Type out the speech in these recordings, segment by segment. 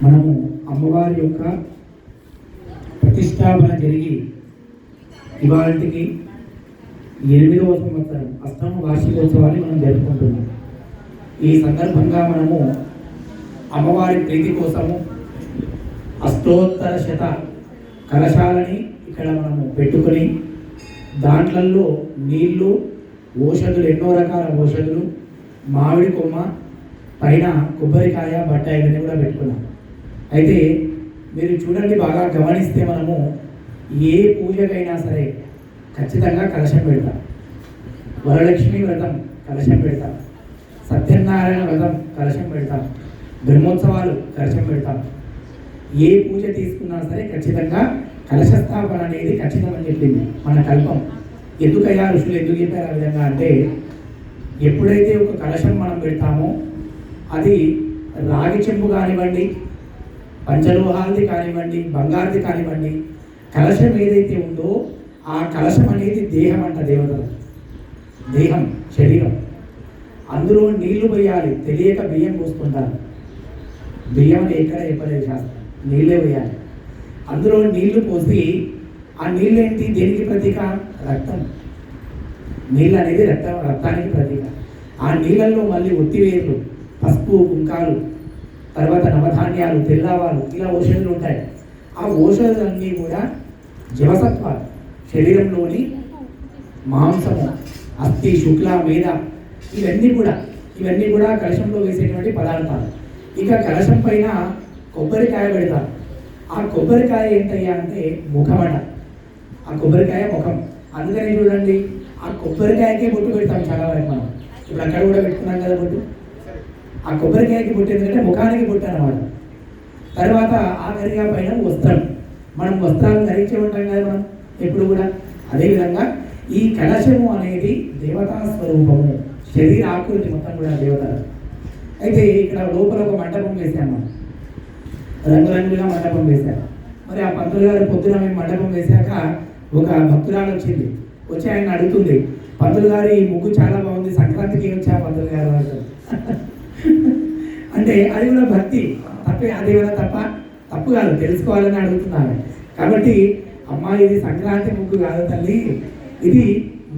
మనము అమ్మవారి యొక్క ప్రతిష్టాపన జరిగి ఇవాళకి 8వ సంవత్సరం అష్టమ వార్షికోత్సవాన్ని మనం జరుపుకుంటున్నాం. ఈ సందర్భంగా మనము అమ్మవారి ప్రీతి కోసము అష్టోత్తర శత కలశాలని ఇక్కడ మనము పెట్టుకొని దాంట్లలో నీళ్లు, ఓషధులు, ఎన్నో రకాల ఓషధులు, మామిడి కొమ్మ, పైన కొబ్బరికాయ, బట్టాయి ఇవన్నీ కూడా పెట్టుకున్నాం. అయితే మీరు చూడండి, బాగా గమనిస్తే మనము ఏ పూజకైనా సరే ఖచ్చితంగా కలశం పెడతాం. వరలక్ష్మి వ్రతం కలశం పెడతాం, సత్యనారాయణ వ్రతం కలశం పెడతాం, బ్రహ్మోత్సవాలు కలశం పెడతాం. ఏ పూజ తీసుకున్నా సరే ఖచ్చితంగా కలశ స్థాపన అనేది ఖచ్చితమని చెప్పింది మన కల్పం. ఎందుకయ్యా ఋషులు ఎందుకు చెప్పారు ఆ విధంగా అంటే, ఎప్పుడైతే ఒక కలశం మనం పెడతామో అది రాగి చెంబు కానివ్వండి, పంచలోహాలది కానివ్వండి, బంగారుది కానివ్వండి, కలశం ఏదైతే ఉందో ఆ కలశం అనేది దేహం అంట, దేవతలు దేహం, శరీరం. అందులో నీళ్లు పోయాలి. తెలియక బియ్యం పోసుకుంటారు. బియ్యం అని ఎక్కడ చెప్పలేదు శాస్త్రం, నీళ్ళే పోయాలి. అందులో నీళ్లు పోసి ఆ నీళ్ళు ఏంటి, దేనికి ప్రతీక? రక్తం. నీళ్ళు అనేది రక్తానికి ప్రతీక. ఆ నీళ్ళల్లో మళ్ళీ ఒత్తివేర్లు, పసుపు, కుంకాలు, తర్వాత నవధాన్యాలు, తెల్లవాలు, ఇలా ఔషధాలు ఉంటాయి. ఆ ఔషధాలన్నీ కూడా జీవసత్వాలు. శరీరంలోని మాంసము, అస్థి, శుక్ల, మేధ, ఇవన్నీ కూడా కలశంలో వేసేటువంటి పదార్థాలు. ఇక కలశం పైన కొబ్బరికాయ పెడతారు. ఆ కొబ్బరికాయ ఏంటయ్యా అంటే ముఖమట. ఆ కొబ్బరికాయ ముఖం. అందుకని చూడండి, ఆ కొబ్బరికాయకే బొట్టు పెడతాం చాలా వరకు మనం. ఇప్పుడు అక్కడ కూడా పెట్టుకున్నాం కదా బొట్టు. ఆ కొబ్బరికాయకి బొట్టు ఎందుకంటే ముఖానికి బొట్టు అన్నమాట. తర్వాత ఆఖరిగా పైన వస్త్రం. మనం వస్త్రాలను ధరించే ఉంటాం కదా మనం ఎప్పుడు కూడా. అదేవిధంగా ఈ కలశము అనేది దేవతా స్వరూపము, శరీర ఆకృతి మొత్తం కూడా దేవత. అయితే ఇక్కడ లోపల ఒక మండపం వేసాము మనం, రంగురంగులుగా మండపం వేశారు. మరి ఆ పంతులు గారు పొద్దున మేము మండపం వేశాక ఒక భక్తురాలు వచ్చింది. వచ్చి ఆయన అడుగుతుంది, పంతులు గారు ఈ ముగ్గు చాలా బాగుంది, సంక్రాంతికి వచ్చా పంతులు గారు అంటారు. అంటే అది కూడా భక్తి. తప్పే, అది కూడా తప్పు కాదు, తెలుసుకోవాలని అడుగుతున్నాను. కాబట్టి అమ్మా, ఇది సంక్రాంతి ముగ్గు కాదు తల్లి, ఇది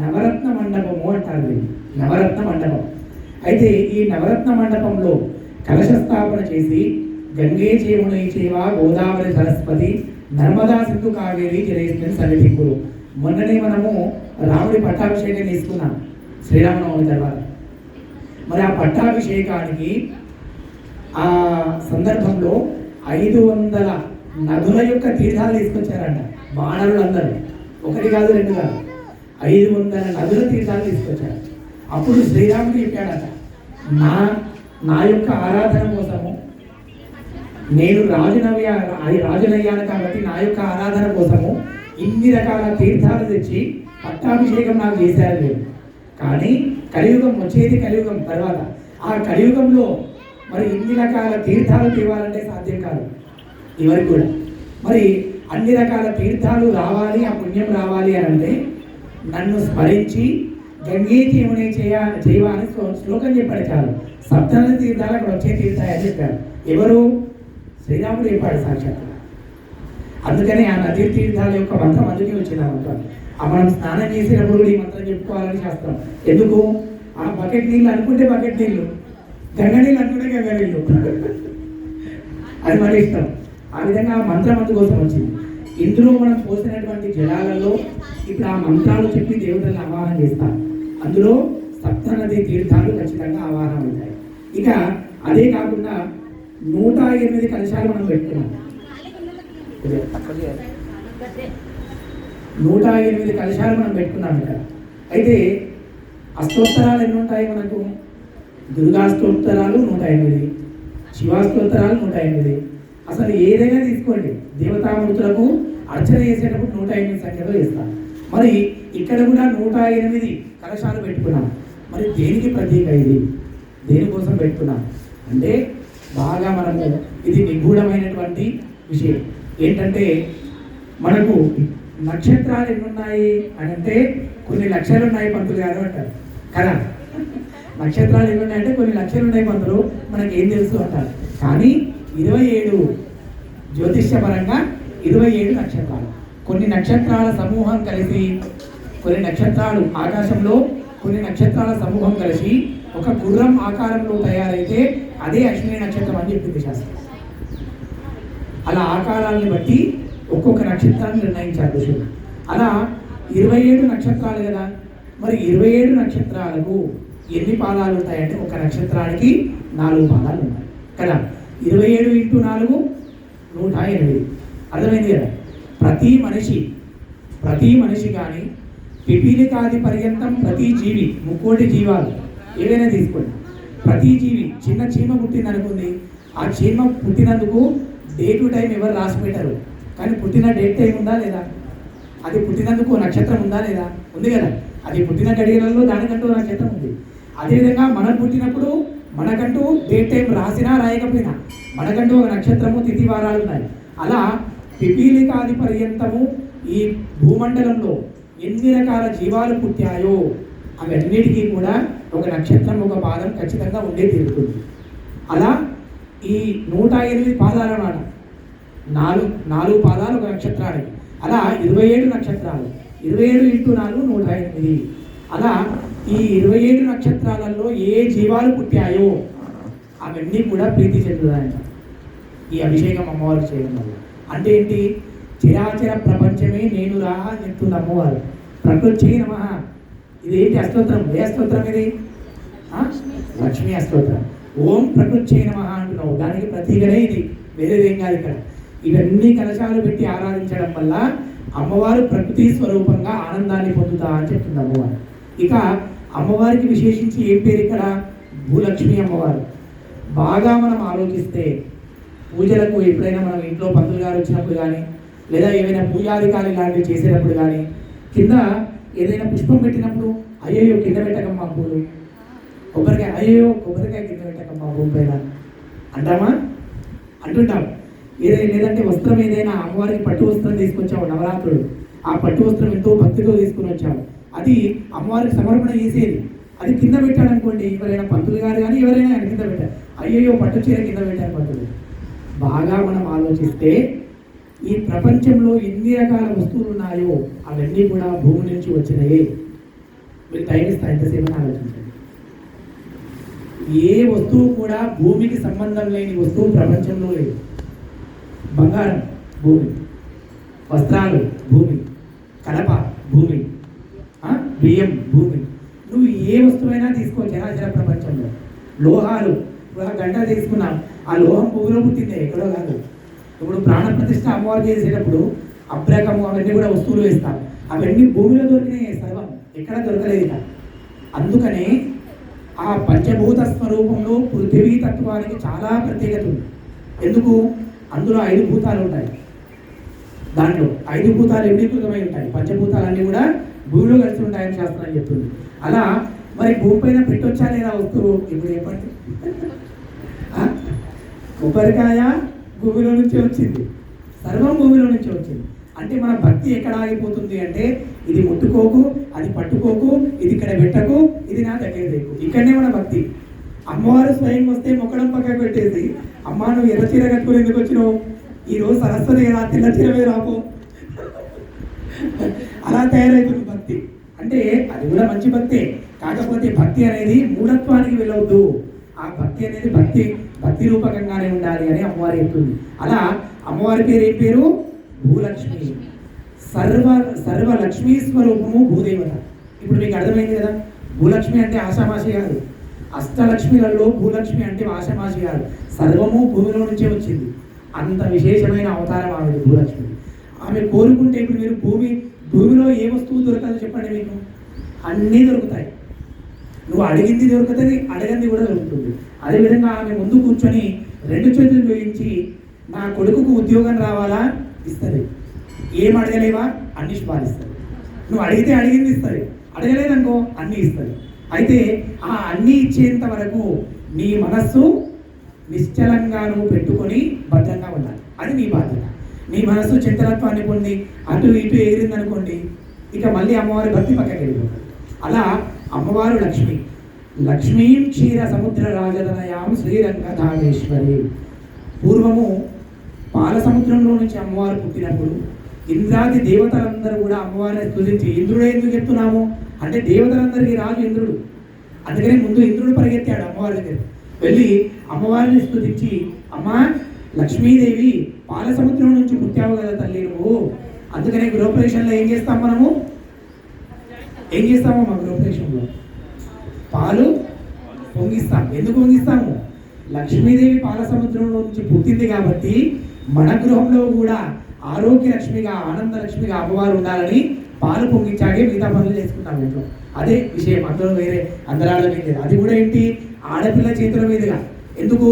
నవరత్న మండపము అంటారు. నవరత్న మండపం. అయితే ఈ నవరత్న మండపంలో కలశ స్థాపన చేసి గంగే చేమునై చేవ గోదావరి సరస్వతి నర్మదా సింధు కావేరి జలేస్మిన్ సన్నిధింపులు. మొన్ననే మనము రాముడి పట్టాభిషేకం తీసుకున్నాం శ్రీరామనవమి తర్వాత. మరి ఆ పట్టాభిషేకానికి ఆ సందర్భంలో 500 నదుల యొక్క తీర్థాలు తీసుకొచ్చారంట బాణరులు అందరూ. ఒకటి కాదు, రెండు కాదు, 500 నదుల తీర్థాలు తీసుకొచ్చారు. అప్పుడు శ్రీరాముడు చెప్పాడట, నా యొక్క ఆరాధన కోసము నేను రాజునయ్యాను కాబట్టి నా యొక్క ఆరాధన కోసము ఇన్ని రకాల తీర్థాలు తెచ్చి పట్టాభిషేకం నాకు చేశారు లేదు. కానీ కలియుగం వచ్చేది, కలియుగం తర్వాత. ఆ కలియుగంలో మరి ఇన్ని రకాల తీర్థాలు తేవాలంటే సాధ్యం కాదు ఎవరికి కూడా. మరి అన్ని రకాల తీర్థాలు రావాలి, ఆ పుణ్యం రావాలి అని అంటే నన్ను స్మరించి గంగే తీమునే చేయని శ్లోకం చెప్పాడు చాలు. సప్తనది తీర్థాలు అక్కడ వచ్చే తీర్థాయని చెప్పారు. ఎవరు? శ్రీరాముడు చెప్పాడు సాక్షాత్. అందుకని ఆ నదీ తీర్థాల యొక్క మంత్రం అందుకే వచ్చింది. ఆ మంత్రం మనం స్నానం చేసేటప్పుడు ఈ మంత్రం చెప్పుకోవాలని శాస్త్రం. ఎందుకు? ఆ బకెట్ నీళ్ళు అనుకుంటే బకెట్ నీళ్ళు, గంగ నీళ్ళు అనుకుంటే గంగ నీళ్ళు, అది మన ఇష్టం. ఆ విధంగా ఆ మంత్రం అందుకోసం వచ్చింది. ఇందులో మనం పోసినటువంటి జలాలలో ఇప్పుడు ఆ మంత్రాలు చెప్పి దేవతలను ఆవాహన చేస్తాం. అందులో సప్తనది తీర్థాలు ఖచ్చితంగా ఆవాహన అవుతాయి. ఇక అదే కాకుండా 108 కలశాలు మనం పెట్టుకున్నాం. 108 కలశాలు మనం పెట్టుకున్నాం ఇక్కడ. అయితే అష్టోత్తరాలు ఎన్ని ఉంటాయి మనకు? దుర్గాష్టోత్తరాలు 108, శివాష్టోత్తరాలు 108. అసలు ఏదైనా తీసుకోండి, దేవతామూర్తులకు అర్చన చేసేటప్పుడు 108 సంఖ్యలో చేస్తాం. మరి ఇక్కడ కూడా 108 కలశాలు పెట్టుకున్నాం. మరి దేనికి ప్రతీక ఇది? దేనికోసం పెట్టుకున్నాం అంటే బాగా మనము ఇది నిగూఢమైనటువంటి విషయం. ఏంటంటే మనకు నక్షత్రాలు ఎన్ని ఉన్నాయి అని అంటే కొన్ని లక్షలు ఉన్నాయి పంతులు గారు అంటారు కదా. నక్షత్రాలు ఎన్ని ఉన్నాయంటే కొన్ని లక్షలు ఉన్నాయి పంతులు, మనకి ఏం తెలుసు అంటారు. కానీ 27 జ్యోతిష్యపరంగా 27 నక్షత్రాలు. కొన్ని నక్షత్రాల సమూహం కలిసి, కొన్ని నక్షత్రాలు ఆకాశంలో కొన్ని నక్షత్రాల సమూహం కలిసి ఒక గుర్రం ఆకారంలో తయారైతే అదే అశ్విని నక్షత్రం అని చెప్పింది శాస్త్రం. అలా ఆకారాన్ని బట్టి ఒక్కొక్క నక్షత్రాన్ని నిర్ణయించారు ఋషులు. అలా 27 నక్షత్రాలు కదా. మరి 27 నక్షత్రాలకు ఎన్ని పాదాలు ఉంటాయంటే ఒక నక్షత్రానికి 4 పాదాలు ఉంటాయి కదా. 27 × 4 108. అర్థమైంది కదా. ప్రతి మనిషి కానీ పిపీలికాది పర్యంతం ప్రతి జీవి, 3 జీవాలు ఏదైనా తీసుకోండి, ప్రతి జీవి, చిన్న చీమ పుట్టింది అనుకుంది, ఆ చీమ పుట్టినందుకు డే టు టైం ఎవరు రాసి పెట్టారు, కానీ పుట్టిన డేట్ టైం ఉందా లేదా, అది పుట్టినందుకు నక్షత్రం ఉందా లేదా, ఉంది కదా. అది పుట్టిన గడియలలో దానికంటూ నక్షత్రం ఉంది. అదేవిధంగా మనం పుట్టినప్పుడు మనకంటూ డేట్ టైం రాసినా రాయకపోయినా మనకంటూ ఒక నక్షత్రము తిథి వారాలు ఉన్నాయి. అలా పిపీలికాది పర్యంతము ఈ భూమండలంలో ఎన్ని రకాల జీవాలు పుట్టాయో అవన్నిటికీ కూడా ఒక నక్షత్రం, ఒక పాదం ఖచ్చితంగా ఉండే తీరుతుంది. అలా ఈ 108 పాదాలు అన్నమాట. 4 పాదాలు ఒక నక్షత్రానికి. అలా 27 నక్షత్రాలు. 27 × 4 108. అలా ఈ 27 నక్షత్రాలలో ఏ జీవాలు పుట్టాయో అవన్నీ కూడా ప్రీతి చెందుతాయంట ఈ అభిషేకం అమ్మవారికి చేయడం వల్ల. అంటే ఏంటి? చిరాచర ప్రపంచమే నేను రా అని చెప్తుంది అమ్మవారు. ప్రకృతి నమః. ఇదేంటి అష్టోత్తరం? ఏ అష్టోత్తరం ఇది? లక్ష్మీ అష్టోత్తరం. ఓం ప్రకృతి నమః అంటున్నావు, దానికి ప్రతీకనే ఇది, వేరేదేం కాదు ఇక్కడ. ఇవన్నీ కలశాలు పెట్టి ఆరాధించడం వల్ల అమ్మవారు ప్రకృతి స్వరూపంగా ఆనందాన్ని పొందుతా అని చెప్తుంది అమ్మవారు. ఇక అమ్మవారికి విశేషించి ఏం పేరు ఇక్కడ? భూలక్ష్మి అమ్మవారు. బాగా మనం ఆలోచిస్తే పూజలకు ఎప్పుడైనా మనం ఇంట్లో పంతులు గారు వచ్చినప్పుడు కానీ, లేదా ఏమైనా పూజాధికారి లాంటివి చేసేటప్పుడు కానీ, కింద ఏదైనా పుష్పం పెట్టినప్పుడు అయ్యో కింద పెట్టకమ్మా పూలు, కొబ్బరికాయ అయ్యో కొబ్బరికాయ కింద పెట్టకమ్మా భూమి పైన అంటామా? అంటుంటాం. లేదంటే వస్త్రం ఏదైనా అమ్మవారికి పట్టు వస్త్రం తీసుకొచ్చాము నవరాత్రులు, ఆ పట్టు వస్త్రం ఎంతో భక్తితో తీసుకుని వచ్చాము, అది అమ్మవారికి సమర్పణ చేసేది, అది కింద పెట్టాడు అనుకోండి, ఎవరైనా పంతులు గారు కానీ ఎవరైనా ఆయన కింద పెట్టారు, అయ్యో పట్టు చీర కింద పెట్టారు పంతులు. బాగా మనం ఆలోచిస్తే ఈ ప్రపంచంలో ఎన్ని రకాల వస్తువులు ఉన్నాయో అవన్నీ కూడా భూమి నుంచి వచ్చినాయే. మీరు టైం ఇస్తా ఎంతసేపు ఆలోచించండి. ఏ వస్తువు కూడా భూమికి సంబంధం లేని వస్తువు ప్రపంచంలో లేదు. బంగారం భూమి, వస్త్రాలు భూమి, కలప భూమి, బియ్యం భూమి. నువ్వు ఏ వస్తువైనా తీసుకో చరాచర ప్రపంచంలో. లోహాలు, గంట తీసుకున్నాం, ఆ లోహం భూమిలో పుట్టిందే, ఎక్కడో కాదు. ఇప్పుడు ప్రాణప్రతిష్ఠ అమ్మవారు చేసేటప్పుడు అబ్రకము అవన్నీ కూడా వస్తువులు వేస్తాం, అవన్నీ భూమిలో దొరికినాయి సర్వం, ఎక్కడ దొరకలేదు. అందుకనే ఆ పంచభూత స్వరూపంలో పృథివీ తత్వానికి చాలా ప్రత్యేకత ఉంది. ఎందుకు? అందులో 5 భూతాలు ఉంటాయి. దాంట్లో 5 భూతాలు ఎండీకృతమై ఉంటాయి. పంచభూతాలన్నీ కూడా భూమిలో కలిసి ఉంటాయని శాస్త్రం చెప్తుంది. అలా మరి భూమి పైన పెట్టొచ్చా లేదా వస్తువు? ఇప్పుడు చెప్పండి. కొబ్బరికాయ భూమిలో నుంచి వచ్చింది, సర్వం భూమిలో నుంచి వచ్చింది. అంటే మన భక్తి ఎక్కడ ఆగిపోతుంది అంటే, ఇది ముట్టుకోకు, అది పట్టుకోకు, ఇది ఇక్కడ పెట్టకు, ఇది నా దగ్గర తెకు, ఇక్కడనే మన భక్తి. అమ్మవారు స్వయం వస్తే మొక్కడం పక్కకు పెట్టేసి, అమ్మ నువ్వు ఎర్ర చీర కట్టుకుని ఎందుకు వచ్చినావు, ఈరోజు సరస్వతి కదా తెల్ల చీర మీద రాపో, అలా తయారైతుంది భక్తి. అంటే అది కూడా మంచి భక్తే, కాకపోతే భక్తి అనేది మూఢత్వానికి వెళ్ళవద్దు. ఆ భక్తి అనేది భక్తి రూపకంగానే ఉండాలి అని అమ్మవారు చెప్తుంది. అలా అమ్మవారి పేరు ఏం పేరు? భూలక్ష్మి. సర్వ లక్ష్మీ స్వరూపము భూదేవత. ఇప్పుడు మీకు అర్థమైంది కదా, భూలక్ష్మి అంటే ఆషామాషి కాదు. అష్టలక్ష్మిలలో భూలక్ష్మి అంటే ఆషామాషి కాదు, సర్వము భూమిలో నుంచే వచ్చింది. అంత విశేషమైన అవతారం ఆమె భూలక్ష్మి. ఆమె కోరుకుంటే ఇప్పుడు మీరు భూమిలో ఏ వస్తువు దొరకదో చెప్పండి, మీకు అన్నీ దొరుకుతాయి. నువ్వు అడిగింది దొరుకుతుంది, అడగంది కూడా దొరుకుతుంది. అదేవిధంగా ఆమె ముందు కూర్చొని 2 చేతులు జోడించి నా కొడుకుకు ఉద్యోగం రావాలా ఇస్తుంది, ఏం అడగలేవా అన్ని పాలిస్తుంది. నువ్వు అడిగితే అడిగింది ఇస్తుంది, అడగలేదనుకో అన్నీ ఇస్తుంది. అయితే ఆ అన్నీ ఇచ్చేంత వరకు నీ మనస్సు నిశ్చలంగా నువ్వు పెట్టుకొని భద్రంగా ఉండాలి. అది నీ బాధ్యత. నీ మనస్సు చంచలత్వాన్ని పొంది అటు ఇటు ఎగిరిందనుకోండి, ఇక మళ్ళీ అమ్మవారి భక్తి పక్కకి వెళ్ళిపోతుంది. అలా అమ్మవారు లక్ష్మీం క్షీర సముద్ర రాజదనయాం శ్రీరంగధామేశ్వరి. పూర్వము పాల సముద్రంలో నుంచి అమ్మవారు పుట్టినప్పుడు ఇంద్రాది దేవతలందరూ కూడా అమ్మవారిని స్తుతించి, ఇంద్రుడే ఎందుకు చెప్తున్నాము అంటే దేవతలందరికీ రాజు ఇంద్రుడు, అందుకని ముందు ఇంద్రుడు పరిగెత్తాడు అమ్మవారి దగ్గర వెళ్ళి అమ్మవారిని స్తుతించి, అమ్మా లక్ష్మీదేవి పాల సముద్రం నుంచి పుట్టావు కదా తల్లి నువ్వు, అందుకనే గృహప్రవేశంలో ఏం చేస్తాం మనము, ఏం చేస్తాము మా గృహప్రవేశంలో పాలు పొంగిస్తాం. ఎందుకు పొంగిస్తాము? లక్ష్మీదేవి పాల సముద్రంలో నుంచి పుట్టింది కాబట్టి మన గృహంలో కూడా ఆరోగ్య లక్ష్మిగా ఆనంద లక్ష్మిగా అమ్మవారు ఉండాలని పాలు పొంగించాకే మిగతా పనులు చేసుకుంటాం ఇంట్లో. అదే విషయం, అందులో వేరే అందరాళ్ళ మీద. అది కూడా ఏంటి, ఆడపిల్ల చేతుల మీదుగా. ఎందుకు?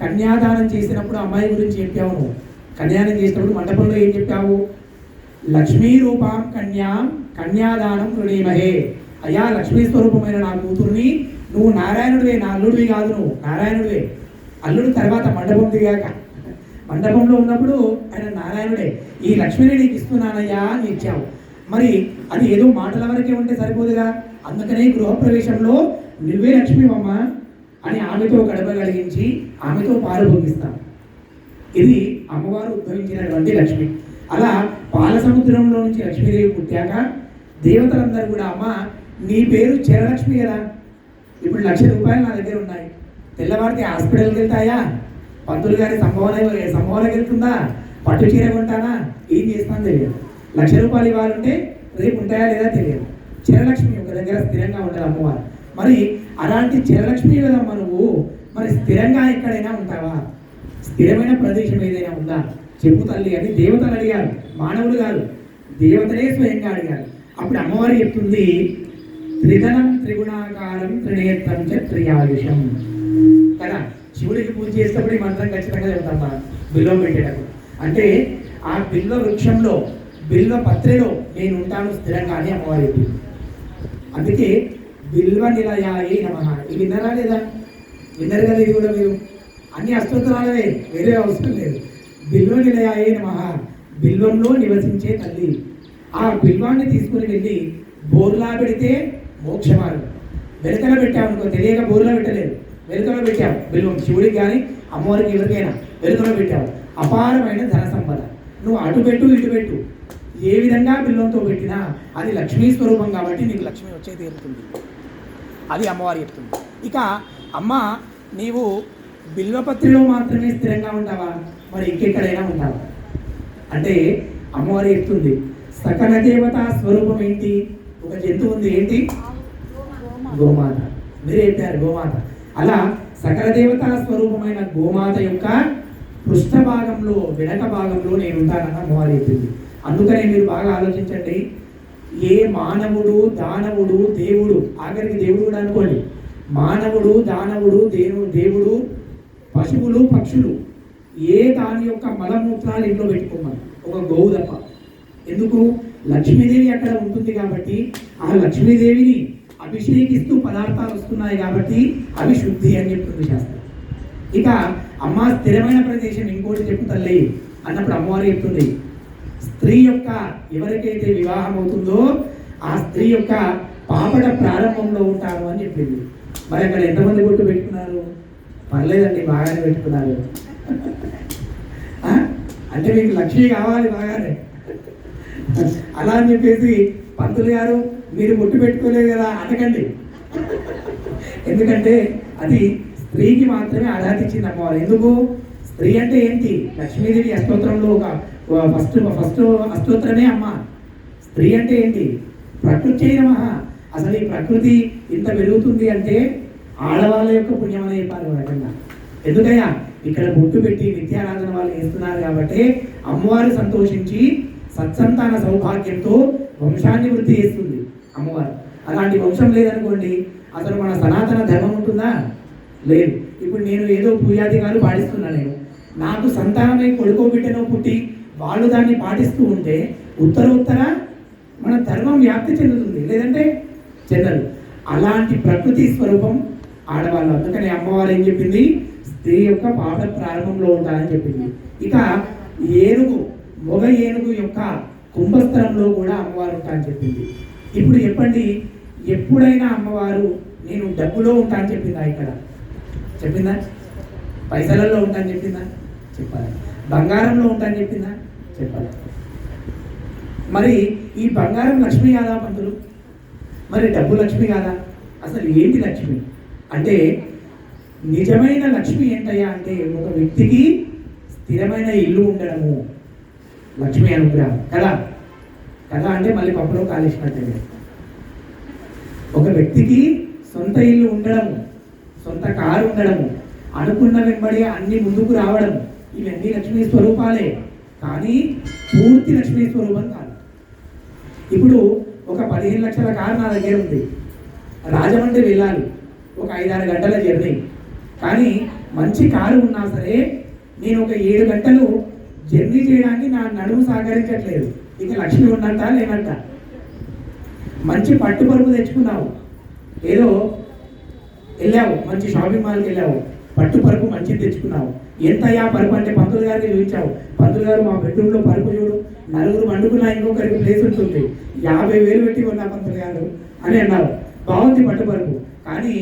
కన్యాదానం చేసినప్పుడు అమ్మాయి గురించి చెప్పావు నువ్వు. కన్యాదానం చేసినప్పుడు మండపంలో ఏం చెప్పావు? లక్ష్మీ రూపాం కన్యాం కన్యాదానం కృణీమహే. అయ్యా లక్ష్మీ స్వరూపమైన నా కూతుర్ని నువ్వు నారాయణుడివే, నా అల్లుడివి కాదు, నువ్వు నారాయణుడివే. అల్లుడు తర్వాత మండపం దిగాక, మండపంలో ఉన్నప్పుడు ఆయన నారాయణుడే. ఈ లక్ష్మిని నీకు ఇస్తున్నానయ్యా అని ఇచ్చావు. మరి అది ఏదో మాటల వరకే ఉంటే సరిపోదుగా, అందుకనే గృహప్రవేశంలో నువ్వే లక్ష్మివమ్మ అని ఆమెతో గడప కలిగించి ఆమెతో పాలు పొంగిస్తాం. ఇది అమ్మవారు ఉద్భవించినటువంటి లక్ష్మి. అలా పాల సముద్రంలో నుంచి లక్ష్మీదేవి పుట్టాక దేవతలందరూ కూడా, అమ్మ నీ పేరు చిరలక్ష్మి కదా, ఇప్పుడు 1,00,000 రూపాయలు నా దగ్గర ఉన్నాయి, తెల్లవారితే హాస్పిటల్కి వెళ్తాయా, పంతులు గారి సంభావనకి వెళ్తుందా, పట్టు చీర కొంటానా, ఏం చేస్తాను తెలియదు. 1,00,000 రూపాయలు ఇవ్వాలంటే రేపు ఉంటాయా లేదా తెలియదు. చిరలక్ష్మి ఒక దగ్గర స్థిరంగా ఉండదు అమ్మవారు. మరి అలాంటి చిరలక్ష్మి కదమ్మా నువ్వు, మరి స్థిరంగా ఎక్కడైనా ఉంటావా? స్థిరమైన ప్రదేశం ఏదైనా ఉందా చెప్పు తల్లి అని దేవతలు అడిగారు, మానవులు కాదు, దేవతలే స్వయంగా అడిగారు. అప్పుడు అమ్మవారు చెప్తుంది, త్రిధనం త్రిగుణాకారం త్రినేత్రం చ త్రియాయుషం కదా. శివుడికి పూజ చేసేటప్పుడు ఈ మంత్రం ఖచ్చితంగా చెప్తాం మనం బిల్వం పెట్టేటప్పుడు. అంటే ఆ బిల్వ వృక్షంలో బిల్వ పత్రిలో నేను ఉంటాను స్థిరంగా అని అమ్మవారు చెప్పింది. అందుకే బిల్వ నిలయాయే నమః. ఇది విన్నారా లేదా? విన్నారు కదా, ఇది కూడా మీరు అన్ని అష్టోత్తరాలవే, వేరే అవసరం లేదు. బిల్వ నిలయాయే నమః, బిల్వంలో నివసించే తల్లి. ఆ బిల్వాన్ని తీసుకుని వెళ్ళి బోర్లా పెడితే మోక్షమార్గం. వెనుకలో పెట్టామనుకో, తెలియక బోర్లా పెట్టలేదు, వెనుకలో పెట్టావు బిల్వం, శివుడికి కానీ అమ్మవారికి ఎవరికైనా వెనుకలో పెట్టావు, అపారమైన ధన సంపద. నువ్వు అటు పెట్టు ఇటు పెట్టు, ఏ విధంగా బిల్వంతో పెట్టినా అది లక్ష్మీ స్వరూపం కాబట్టి నీకు లక్ష్మి వచ్చే తీరుతుంది. అది అమ్మవారు చెప్తుంది. ఇక అమ్మ నీవు బిల్వపత్రిలో మాత్రమే స్థిరంగా ఉంటావా, మరి ఇంకెక్కడైనా ఉంటావా అంటే అమ్మవారు చెప్తుంది, సకల దేవత స్వరూపం ఏంటి? ఒక జంతువు ఉంది, ఏంటి? గోమాత. మీరే చెప్పారు గోమాత. అలా సకల దేవతా స్వరూపమైన గోమాత యొక్క పృష్ఠ భాగంలో వెనక భాగంలో నేను ఉంటానన్న అమ్మవారు చెప్పింది. అందుకనే మీరు బాగా ఆలోచించండి, ఏ మానవుడు దానవుడు దేవుడు, ఆఖరికి దేవుడు కూడా అనుకోండి, మానవుడు దానవుడు దేవుడు పశువులు పక్షులు ఏ దాని యొక్క మలమూత్రాలు ఇంట్లో పెట్టుకోమని, ఒక గోవు తప్ప. ఎందుకు? లక్ష్మీదేవి అక్కడ ఉంటుంది కాబట్టి ఆ లక్ష్మీదేవిని అభిషేకిస్తూ పదార్థాలు వస్తున్నాయి కాబట్టి అవి శుద్ధి అని చెప్తుంది శాస్త్రం. ఇక అమ్మ స్థిరమైన ప్రదేశం ఇంకోటి చెప్పు తల్లి అన్నప్పుడు అమ్మవారు చెప్తుంది, స్త్రీ యొక్క ఎవరికైతే వివాహం అవుతుందో ఆ స్త్రీ యొక్క పాపడ ప్రారంభంలో ఉంటారు అని చెప్పింది. మరి అక్కడ ఎంతమంది బొట్టు పెట్టుకున్నారు? పర్లేదండి, బాగానే పెట్టుకున్నారు. అంటే మీకు లక్ష్మి కావాలి బాగానే అలా అని చెప్పేసి పంతులు గారు మీరు బొట్టు పెట్టుకోలేదు కదా అనకండి. ఎందుకంటే అది స్త్రీకి మాత్రమే అర్హత ఇచ్చింది అమ్మవారు. ఎందుకు? స్త్రీ అంటే ఏంటి? లక్ష్మీదేవి అష్టోత్తరంలో ఒక ఫస్ట్ అష్టోత్తరమే అమ్మ. స్త్రీ అంటే ఏంటి? ప్రకృతి నమః. అసలు ఈ ప్రకృతి ఇంత పెరుగుతుంది అంటే ఆడవాళ్ళ యొక్క పుణ్యం అనే చెప్పాలి ఒక రకంగా. ఎందుకయ్యా ఇక్కడ బొట్టు పెట్టి నిత్యారాధన వాళ్ళు చేస్తున్నారు కాబట్టి అమ్మవారు సంతోషించి సత్సంతాన సౌభాగ్యంతో వంశాన్ని వృద్ధి చేస్తుంది అమ్మవారు. అలాంటి వంశం లేదనుకోండి అసలు మన సనాతన ధర్మం ఉంటుందా? లేదు. ఇప్పుడు నేను ఏదో పూజాధికారులు పాటిస్తున్నాను, నేను నాకు సంతానమై కొడుకో బిడ్డనో పుట్టి వాళ్ళు దాన్ని పాటిస్తూ ఉంటే ఉత్తర మన ధర్మం వ్యాప్తి చెందుతుంది, లేదంటే చెందదు. అలాంటి ప్రకృతి స్వరూపం ఆడవాళ్ళు. అందుకని అమ్మవారు ఏం చెప్పింది? స్త్రీ యొక్క పాప ప్రారంభంలో ఉంటారని చెప్పింది. ఇక ఏనుగు, మొగ ఏనుగు యొక్క కుంభస్థలంలో కూడా అమ్మవారు ఉంటారని చెప్పింది. ఇప్పుడు చెప్పండి, ఎప్పుడైనా అమ్మవారు నేను డబ్బులో ఉంటా అని చెప్పిందా? ఇక్కడ చెప్పిందా? పైసలలో ఉంటాయని చెప్పిందా? చెప్పాలి. బంగారంలో ఉంటాయని చెప్పిందా? చెప్పాలి. మరి ఈ బంగారం లక్ష్మి కాదా పంతులు? మరి డబ్బు లక్ష్మి కాదా? అసలు ఏంటి లక్ష్మి అంటే? నిజమైన లక్ష్మి ఏంటయ్యా అంటే ఒక వ్యక్తికి స్థిరమైన ఇల్లు ఉండడము లక్ష్మి అనుగ్రహం కదా. కదా అంటే మళ్ళీ పప్పులో కాలేసినట్టే. ఒక వ్యక్తికి సొంత ఇల్లు ఉండడము, సొంత కారు ఉండడము, అనుకున్న వెంబడి అన్ని ముందుకు రావడం, ఇవన్నీ లక్ష్మీ స్వరూపాలే. కానీ పూర్తి లక్ష్మీ స్వరూపం కాదు. ఇప్పుడు ఒక 15 లక్షల కారు నా దగ్గర ఉంది, రాజమండ్రి వెళ్ళాలి, ఒక 5-6 గంటల జర్నీ. కానీ మంచి కారు ఉన్నా సరే నేను ఒక 7 గంటలు జర్నీ చేయడానికి నా నడుము సహకరించట్లేదు. ఇక లక్ష్మి ఉన్నట్ట లేనట్ట? మంచి పట్టు పరుపు తెచ్చుకున్నావు, ఏదో వెళ్ళావు, మంచి షాపింగ్ మాల్కి వెళ్ళావు, పట్టు పరుపు మంచిది తెచ్చుకున్నావు. ఎంతయ్యా పరుపు అంటే పంతులు గారికి చూపించావు. పంతులు గారు మా బెడ్రూమ్లో పరుపు చూడు, 4 వండుకున్నా ఇంకొకరికి ప్లేస్ ఉంటుంది, 50,000 పెట్టి కొన్నా పంతులు గారు అని అన్నావు. బాగుంది పట్టు పరుపు, కానీ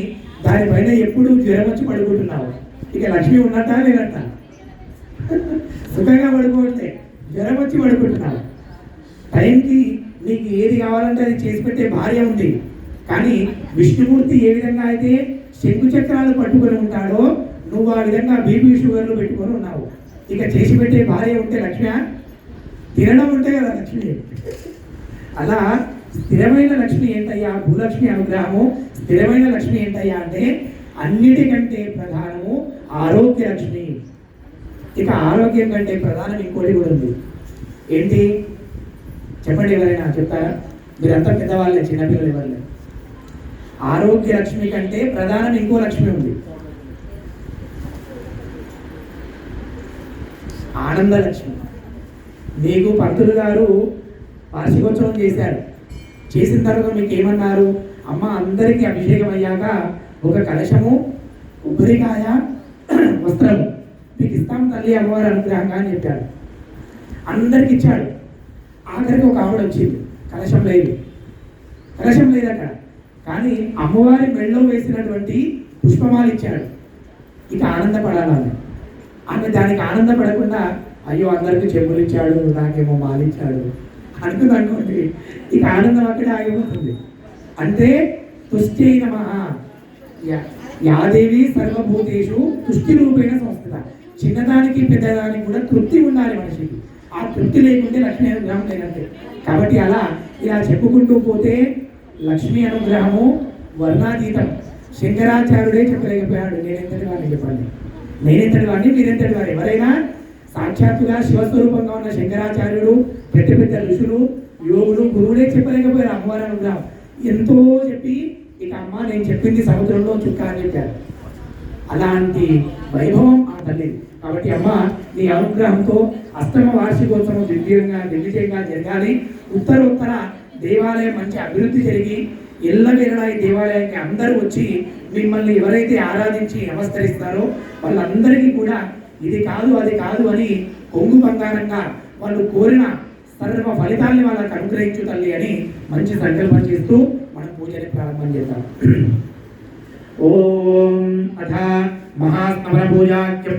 దానిపైన ఎప్పుడు జ్వరం వచ్చి పడుకుంటున్నావు. ఇక లక్ష్మి ఉన్నట్టా లేనట్ట? సుఖంగా పడుకోవట్లే, జ్వరం వచ్చి పడుకుంటున్నావు. టైంకి నీకు ఏది కావాలంటే అది చేసి పెట్టే భార్య ఉంది. కానీ విష్ణుమూర్తి ఏ విధంగా అయితే శంకు చక్రాలు పట్టుకొని ఉంటాడో నువ్వు ఆ విధంగా బీపీ షుగర్లు పెట్టుకొని ఉన్నావు. ఇక చేసి పెట్టే భార్య ఉంటే లక్ష్మి, తినడం ఉంటే కదా లక్ష్మి. అలా స్థిరమైన లక్ష్మి ఏంటయ్యా? భూలక్ష్మి అనుగ్రహము. స్థిరమైన లక్ష్మి ఏంటయ్యా అంటే అన్నిటికంటే ప్రధానము ఆరోగ్య లక్ష్మి. ఇక ఆరోగ్యం కంటే ప్రధానం ఇంకోటి కూడా ఉంది. ఏంటి చెప్పండి, ఎవరైనా చెప్తారా? మీరంతా పెద్దవాళ్ళే, చిన్నపిల్లలు ఎవరు? ఆరోగ్య లక్ష్మి కంటే ప్రధానం ఇంకో లక్ష్మి ఉంది, ఆనంద లక్ష్మి. మీకు పంతులు గారు వార్షికోత్సవం చేశారు, చేసిన తర్వాత మీకు ఏమన్నారు? అమ్మ అందరికీ అభిషేకం అయ్యాక ఒక కలశము, కొబ్బరికాయ, వస్త్రము మీకు ఇస్తాం తల్లి అమ్మవారి అనుగ్రహంగా అని చెప్పారు. అందరికి ఇచ్చాడు. ఆఖరికి ఒక ఆవిడ వచ్చింది, కలశం లేదు, కలశం లేదు అక్కడ. కానీ అమ్మవారి మెళ్ళలో వేసినటువంటి పుష్పమాలు ఇచ్చాడు. ఇక ఆనందపడాలి ఆమె. దానికి ఆనందపడకుండా అయ్యో అందరికీ చెప్పులు ఇచ్చాడు, నాకేమో మాలిచ్చాడు అనుకుంది అనుకోండి. ఇక ఆనందం అక్కడే ఆగిపోతుంది. అంటే తుష్టి నమః యాదేవి సర్వభూతేషు తుష్టి రూపేణ సంస్థిత. చిన్నదానికి పెద్దదానికి కూడా తృప్తి ఉండాలి మనిషికి. ఆ తృప్తి లేకుంటే లక్ష్మీ అనుగ్రహం లేనంటే. కాబట్టి అలా ఇలా చెప్పుకుంటూ పోతే లక్ష్మీ అనుగ్రహము వర్ణాతీతం. శంకరాచార్యుడే చెప్పలేకపోయాడు. నేనెంతటి వాడిని చెప్పండి, నేనెంతటి వాడిని, మీరెంతటి వారు? ఎవరైనా సాక్షాత్తుగా శివస్వరూపంగా ఉన్న శంకరాచార్యుడు, పెద్ద పెద్ద ఋషులు, యోగులు, గురువులే చెప్పలేకపోయారు అమ్మవారి అనుగ్రహం. ఎంతో చెప్పి ఇక అమ్మ నేను చెప్పింది సముద్రంలో చుక్క అని చెప్పారు. అలాంటి వైభవం ఆ తల్లి. కాబట్టి అమ్మ నీ అనుగ్రహంతో అష్టమ వార్షికోత్సవం దిగ్విజయంగా జరగాలి. ఉత్తర దేవాలయం మంచి అభివృద్ధి జరిగి ఎల్లవేళలా ఈ దేవాలయానికి అందరూ వచ్చి మిమ్మల్ని ఎవరైతే ఆరాధించి నమస్కరిస్తారో వాళ్ళందరికీ కూడా ఇది కాదు అది కాదు అని కొంగు బంగారంగా వాళ్ళు కోరిన సర్వ ఫలితాల్ని వాళ్ళకి అనుగ్రహించు తల్లి అని మంచి సంకల్పం చేస్తూ మనం పూజని ప్రారంభం చేద్దాం. ఓం అథ మహాస్మరణ పూజాఖ్యం